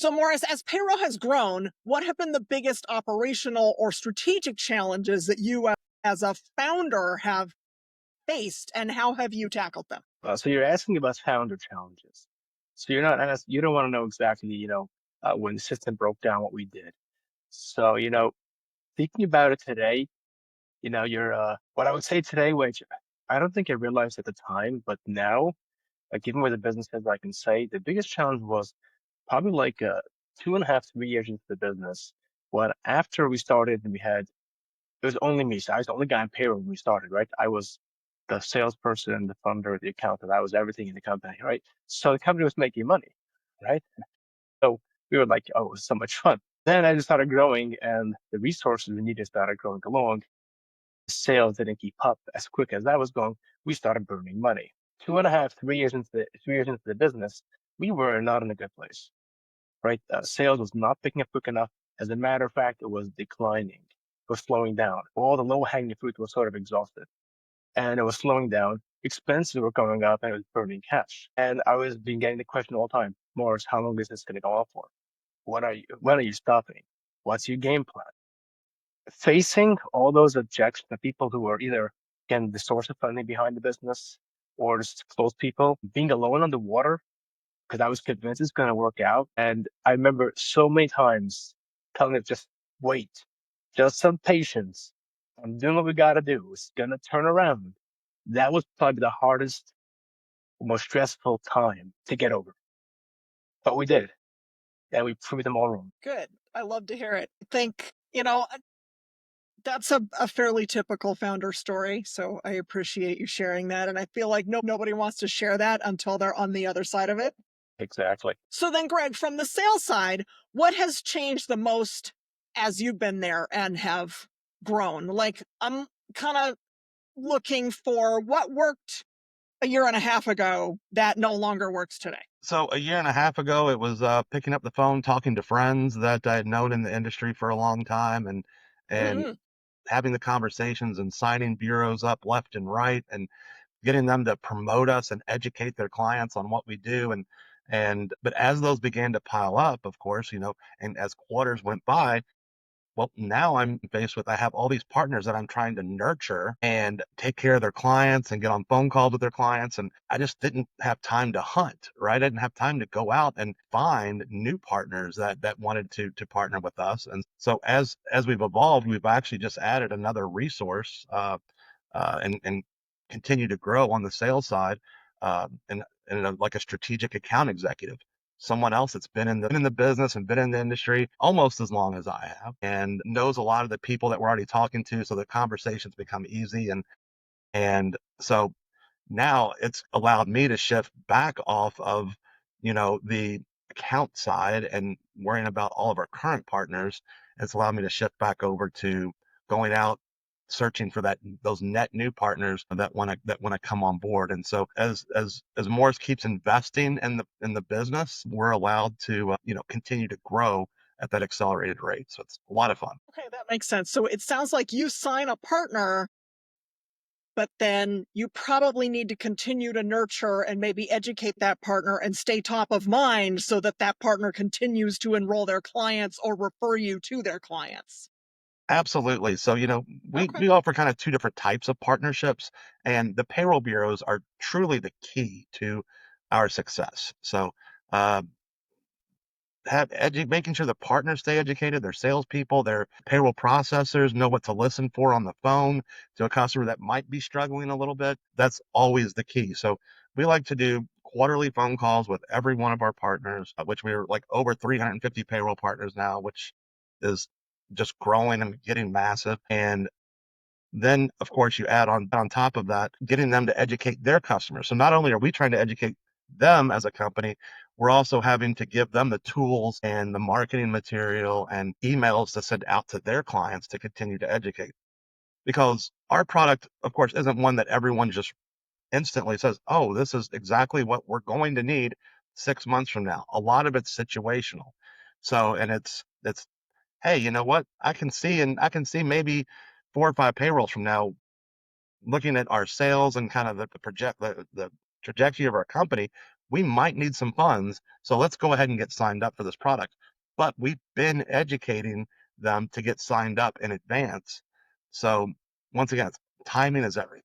So, Morris, as Payroll has grown, what have been the biggest operational or strategic challenges that you, as a founder, have faced, and how have you tackled them? So you're asking about founder challenges. So you don't want to know exactly, when the system broke down what we did. So, thinking about it today, what I would say today, which I don't think I realized at the time, but now, given where the business is, I can say the biggest challenge was probably like 2.5, 3 years into the business. When after we started, it was only me. So I was the only guy on payroll when we started, right? I was the salesperson, the funder, the accountant. I was everything in the company, right? So the company was making money, right? So we were like, oh, it was so much fun. Then I just started growing and the resources we needed started growing along. Sales didn't keep up as quick as that was going. We started burning money. 2.5, 3 years into the business, we were not in a good place, right? Sales was not picking up quick enough. As a matter of fact, it was declining. It was slowing down. All the low-hanging fruit was sort of exhausted, and it was slowing down. Expenses were going up, and it was burning cash. And I was being getting the question all the time, Morris, how long is this going to go on for? When are you stopping? What's your game plan? Facing all those objections, the people who are either again the source of funding behind the business or just close people, being alone on the water because I was convinced it's going to work out. And I remember so many times telling it, just wait, just some patience. I'm doing what we got to do. It's going to turn around. That was probably the hardest, most stressful time to get over. But we did. And we proved them all wrong. Good. I love to hear it. I think, that's a fairly typical founder story. So I appreciate you sharing that. And I feel like nobody wants to share that until they're on the other side of it. Exactly. So then, Greg, from the sales side, what has changed the most as you've been there and have grown? Like, I'm kind of looking for what worked a year and a half ago that no longer works today. So a year and a half ago, it was picking up the phone, talking to friends that I had known in the industry for a long time, and Hmm. having the conversations and signing bureaus up left and right, and getting them to promote us and educate their clients on what we do. And but as those began to pile up, of course, and as quarters went by, well, now I'm faced with I have all these partners that I'm trying to nurture and take care of their clients and get on phone calls with their clients. And I just didn't have time to hunt, right? I didn't have time to go out and find new partners that wanted to partner with us. And so as we've evolved, we've actually just added another resource and continue to grow on the sales side, like a strategic account executive, someone else that's been in the business and been in the industry almost as long as I have and knows a lot of the people that we're already talking to, so the conversations become easy. And so now it's allowed me to shift back off of, the account side and worrying about all of our current partners. It's allowed me to shift back over to going out, searching for those net new partners that want to come on board. And so as Morris keeps investing in the business, we're allowed to continue to grow at that accelerated rate. So it's a lot of fun. Okay, that makes sense. So it sounds like you sign a partner, but then you probably need to continue to nurture and maybe educate that partner and stay top of mind so that that partner continues to enroll their clients or refer you to their clients. Absolutely. So, we Okay. we offer kind of two different types of partnerships, and the payroll bureaus are truly the key to our success. So, uh, making sure the partners stay educated, their salespeople, their payroll processors know what to listen for on the phone to a customer that might be struggling a little bit. That's always the key. So, we like to do quarterly phone calls with every one of our partners, which we're like over 350 payroll partners now, which is just growing and getting massive. And then, of course, you add on top of that, getting them to educate their customers. So not only are we trying to educate them as a company, we're also having to give them the tools and the marketing material and emails to send out to their clients to continue to educate. Because our product, of course, isn't one that everyone just instantly says, oh, this is exactly what we're going to need 6 months from now. A lot of it's situational. So, and it's hey, you know what? I can see maybe 4 or 5 payrolls from now, looking at our sales and kind of the trajectory of our company, we might need some funds, so let's go ahead and get signed up for this product. But we've been educating them to get signed up in advance. So once again, timing is everything.